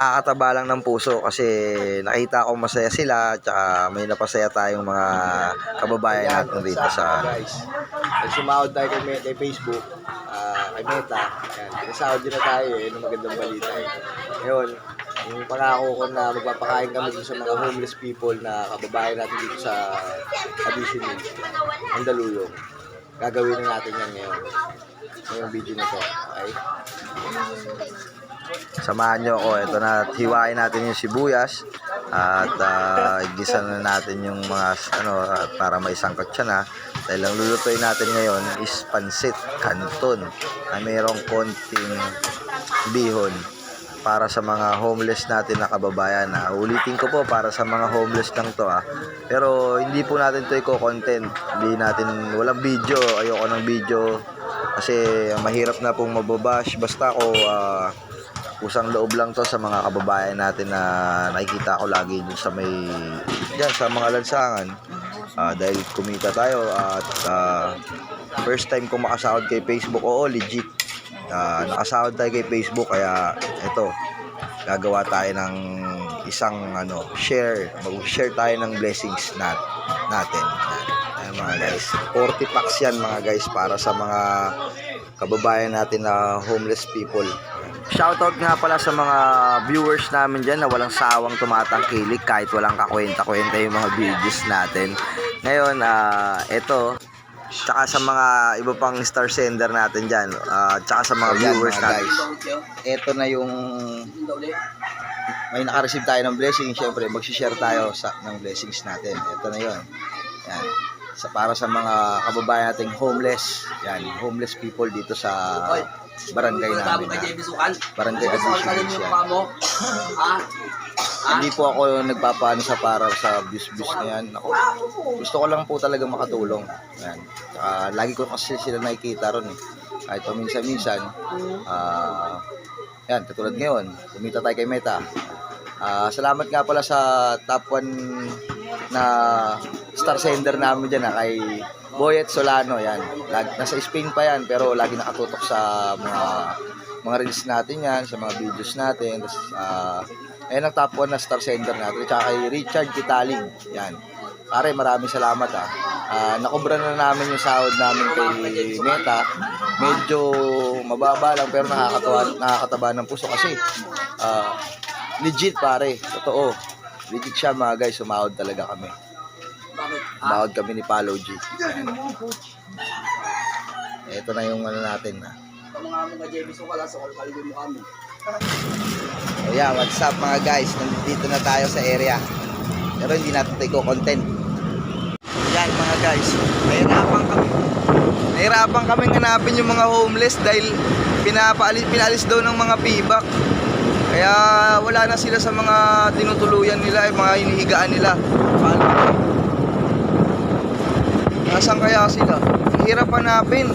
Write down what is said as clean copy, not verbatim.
Nakakataba lang ng puso kasi nakita ko masaya sila, tsaka may napasaya tayong mga kababayan natin dito sa guys. Sumahod tayo kay Facebook, kay Meta. Yan, nasahod din na tayo eh, ng magandang balita eh. Ngayon, yung pangako ko na magpapakain kami dito sa mga homeless people na kababayan natin dito sa Additional, Mandaluyong. Gagawin na natin yan ngayon. Ngayong video na to, okay? Samahan nyo ako. Ito na, hiwain natin yung sibuyas at igisa na natin yung mga para maisangkot siya na. Dahil ang lulutuin natin ngayon is pansit canton na mayroong konting bihon para sa mga homeless natin na kababayan. Ulitin ko po, para sa mga homeless lang to pero hindi po natin to i-content. Hindi natin, walang video, ayoko ng video kasi mahirap na pong mababash. Basta ako usang loob lang to sa mga kababayan natin na nakikita ko lagi dun sa dyan sa mga lansangan, dahil kumita tayo at first time kong makasahod kay Facebook. Oo, legit, nakasahod tayo kay Facebook, kaya ito, gagawa tayo ng isang mag-share tayo ng blessings natin. Ayan mga guys, 40 packs yan mga guys para sa mga kababayan natin na homeless people. Shoutout nga pala sa mga viewers namin dyan na walang sawang tumatangkilik kahit walang kakwenta-kwenta yung mga videos natin. Ngayon, ito, tsaka sa mga iba pang star sender natin dyan, tsaka sa mga viewers natin. Guys, ito na yung may naka-receive tayo ng blessing. Siyempre, mag-share tayo ng blessings natin. Ito na yun. Yan. Para sa mga kababayan nating homeless. Yan, homeless people dito sa barangay namin. Barangay Additional yan. Hindi po ako nagpapaano para sa views na yan. Gusto ko lang po talaga makatulong. Yan. Lagi ko kasi sila nakikita ron eh. Kahit paminsan-minsan, yan, katulad ngayon, kumita tayo kay Meta. Salamat nga pala sa top 1 na star sender namin dyan kay Boyet Solano. Yan. Nasa Spain pa yan pero lagi nakatutok sa mga reels natin yan, sa mga videos natin. Tapos, ayan ang top 1 na star sender natin. Tsaka kay Richard Kitaling. Yan. Pare, maraming salamat nakobra na namin yung sahod namin kay Meta. Medyo mababa lang pero nakakataba ng puso kasi legit pare, totoo. Legit siya mga guys, sumahod talaga kami. Sumahod kami ni Palo G. Ito na yung natin So yeah, what's up mga guys? Nandito na tayo sa area. Pero hindi natin tayo content. Yan mga guys, nahirapan kami hanapin yung mga homeless dahil pinalis daw ng mga pibak. Kaya wala na sila sa mga tinutuluyan nila, mga hinihigaan nila. Nasaan kaya sila? Hirap hanapin.